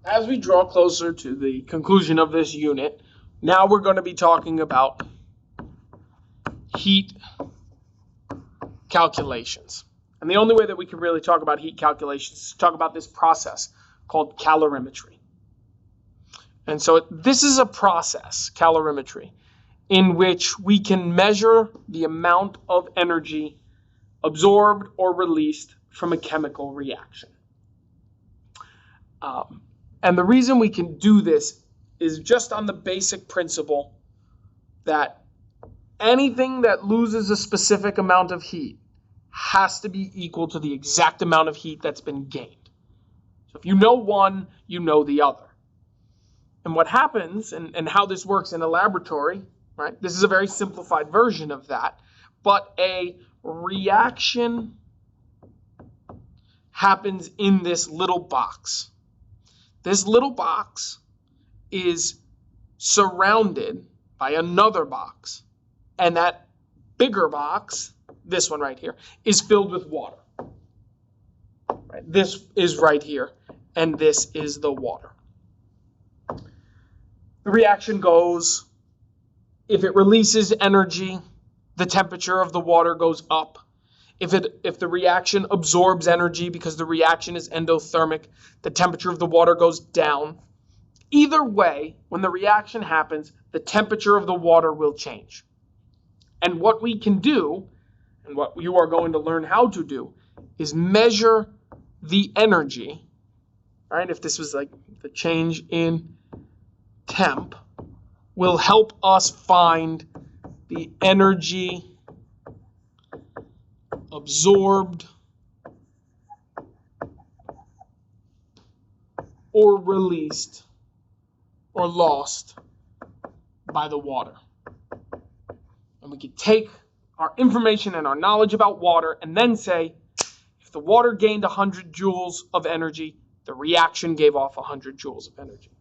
as we draw closer to the conclusion of this unit, now we're going to be talking about heat calculations. And the only way that we can really talk about heat calculations is to talk about this process called calorimetry. And so this is a process, calorimetry, in which we can measure the amount of energy absorbed or released from a chemical reaction. And the reason we can do this is just on the basic principle that anything that loses a specific amount of heat has to be equal to the exact amount of heat that's been gained. So if you know one, you know the other. And what happens, and how this works in a laboratory, right? This is a very simplified version of that, but a reaction happens in this little box. This little box is surrounded by another box, and that bigger box, this one right here, is filled with water. Right? This is right here, and this is the water. The reaction goes, if it releases energy, the temperature of the water goes up. If the reaction absorbs energy because the reaction is endothermic, the temperature of the water goes down. Either way, when the reaction happens, the temperature of the water will change. And what we can do, and what you are going to learn how to do, is measure the energy. All right, if this was like the change in temp, will help us find the energy absorbed or released or lost by the water. And we can take our information and our knowledge about water and then say, if the water gained 100 joules of energy, the reaction gave off 100 joules of energy.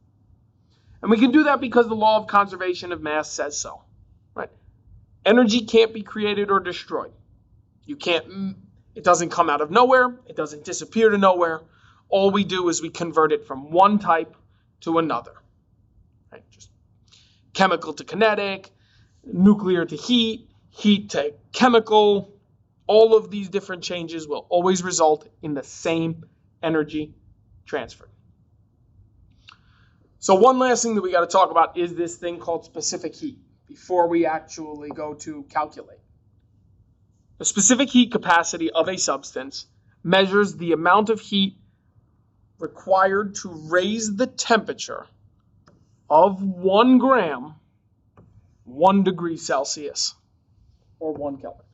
And we can do that because the law of conservation of mass says so, right? Energy can't be created or destroyed. It doesn't come out of nowhere. It doesn't disappear to nowhere. All we do is we convert it from one type to another, right? Just chemical to kinetic, nuclear to heat, heat to chemical. All of these different changes will always result in the same energy transfer. So one last thing that we got to talk about is this thing called specific heat before we actually go to calculate. The specific heat capacity of a substance measures the amount of heat required to raise the temperature of 1 gram, 1 degree Celsius, or 1 Kelvin.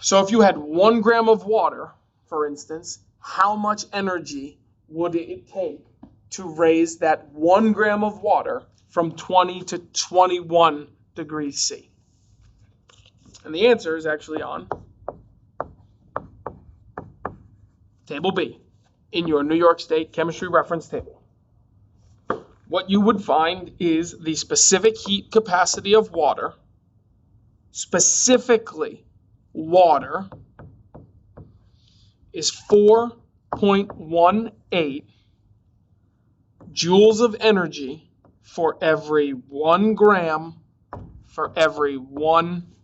So if you had 1 gram of water, for instance, how much energy would it take to raise that 1 gram of water from 20 to 21 degrees C? And the answer is actually on Table B in your New York State Chemistry Reference Table. What you would find is the specific heat capacity of water, specifically water, is 4.18 joules of energy for every 1 gram for every 1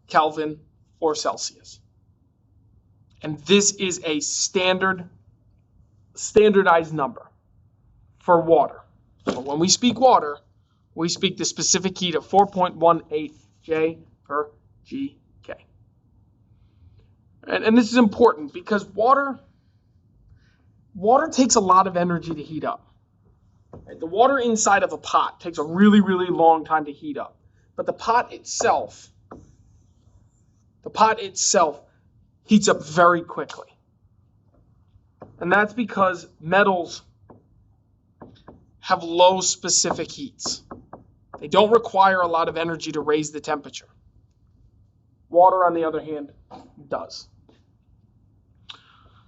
Kelvin or Celsius. And this is a standardized number for water. But when we speak water, we speak the specific heat of 4.18 J per GK. And this is important because water takes a lot of energy to heat up. Right? The water inside of a pot takes a really, really long time to heat up. But the pot itself heats up very quickly. And that's because metals have low specific heats. They don't require a lot of energy to raise the temperature. Water, on the other hand, does.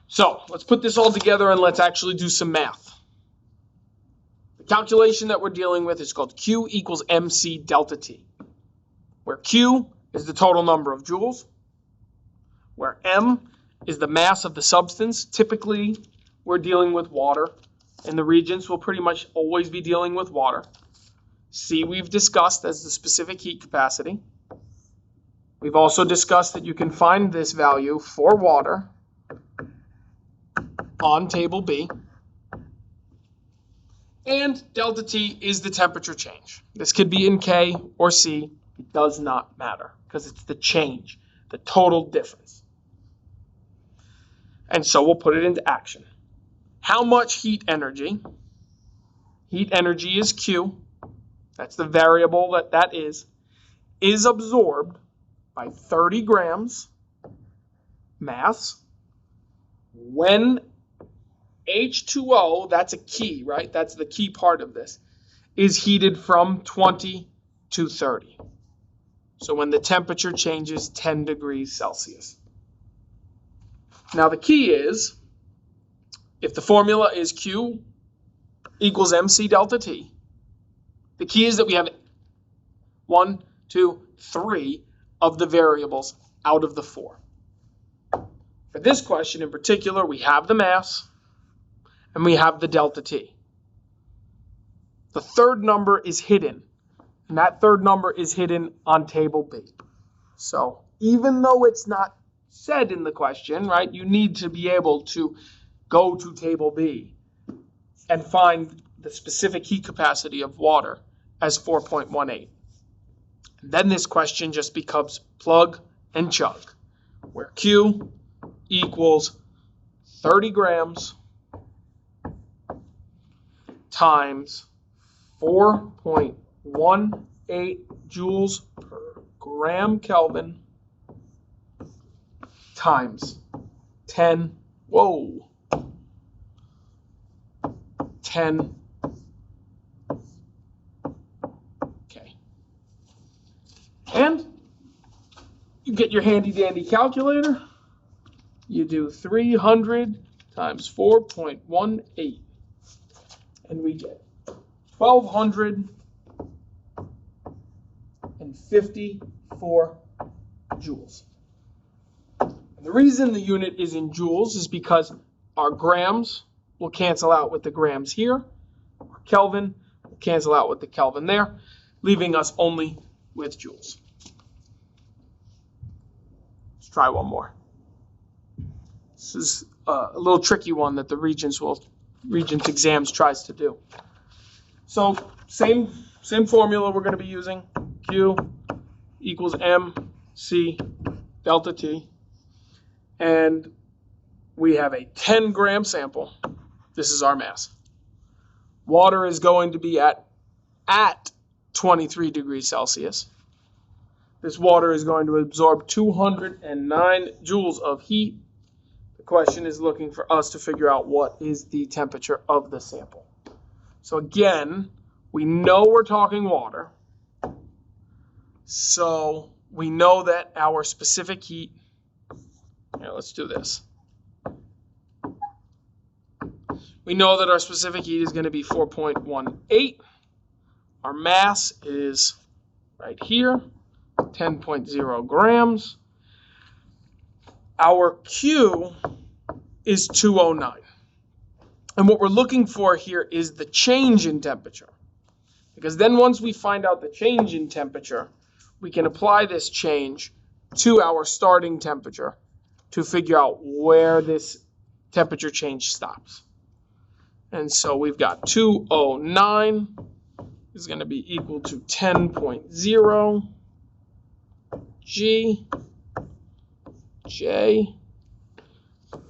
So let's put this all together and let's actually do some math. The calculation that we're dealing with is called Q equals MC delta T, where Q is the total number of joules, where M is the mass of the substance. Typically, we're dealing with water, in the Regents, we'll pretty much always be dealing with water. C we've discussed as the specific heat capacity. We've also discussed that you can find this value for water on table B. And delta T is the temperature change. This could be in K or C. It does not matter because it's the change, the total difference. And so we'll put it into action. How much heat energy? Heat energy is Q. That's the variable that is absorbed by 30 grams mass when H2O, that's a key, right? That's the key part of this, is heated from 20 to 30. So when the temperature changes 10 degrees Celsius. Now the key is, if the formula is Q equals MC delta T, the key is that we have 1, 2, 3 of the variables out of the 4. For this question in particular, we have the mass and we have the delta T. The third number is hidden, and that third number is hidden on table B. So even though it's not said in the question, right, you need to be able to go to table B and find the specific heat capacity of water as 4.18. And then this question just becomes plug and chug, where Q equals 30 grams times 4.18 joules per gram Kelvin times 10, 10. Okay. And you get your handy dandy calculator. You do 300 times 4.18. And we get 1,254 joules. And the reason the unit is in joules is because our grams will cancel out with the grams here. Our Kelvin will cancel out with the Kelvin there, leaving us only with joules. Let's try one more. This is a little tricky one that the Regents exams tries to do. So same formula we're going to be using. Q equals MC delta T. And we have a 10 gram sample. This is our mass. Water is going to be at 23 degrees Celsius. This water is going to absorb 209 joules of heat. The question is looking for us to figure out what is the temperature of the sample. So again, we know we're talking water. So we know that our specific heat, here, let's do this. We know that our specific heat is going to be 4.18. Our mass is right here, 10.0 grams. Our Q is 209. And what we're looking for here is the change in temperature. Because then once we find out the change in temperature, we can apply this change to our starting temperature to figure out where this temperature change stops. And so we've got 209 is going to be equal to 10.0 G J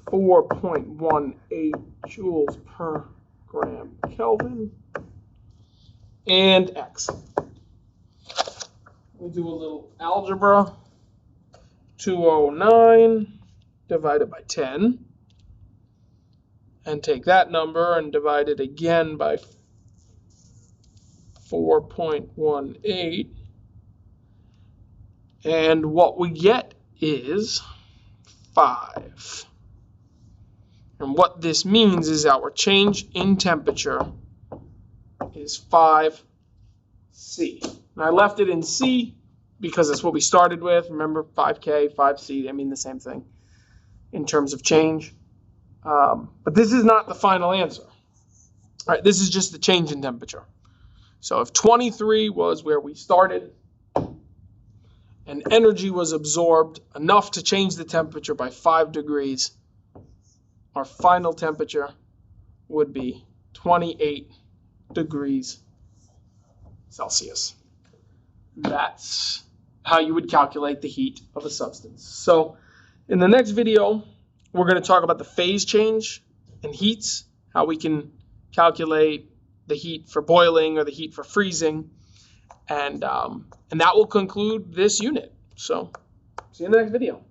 4.18 joules per gram Kelvin and X. We do a little algebra. 209 divided by 10. And take that number and divide it again by 4.18. And what we get is 5. And what this means is our change in temperature is 5 C. And I left it in C because that's what we started with. Remember, 5K, 5C, they mean the same thing in terms of change. But this is not the final answer. right, this is just the change in temperature. So if 23 was where we started and energy was absorbed enough to change the temperature by 5 degrees, our final temperature would be 28 degrees Celsius. That's how you would calculate the heat of a substance. So in the next video, we're going to talk about the phase change in heats, how we can calculate the heat for boiling or the heat for freezing, and that will conclude this unit. So see you in the next video.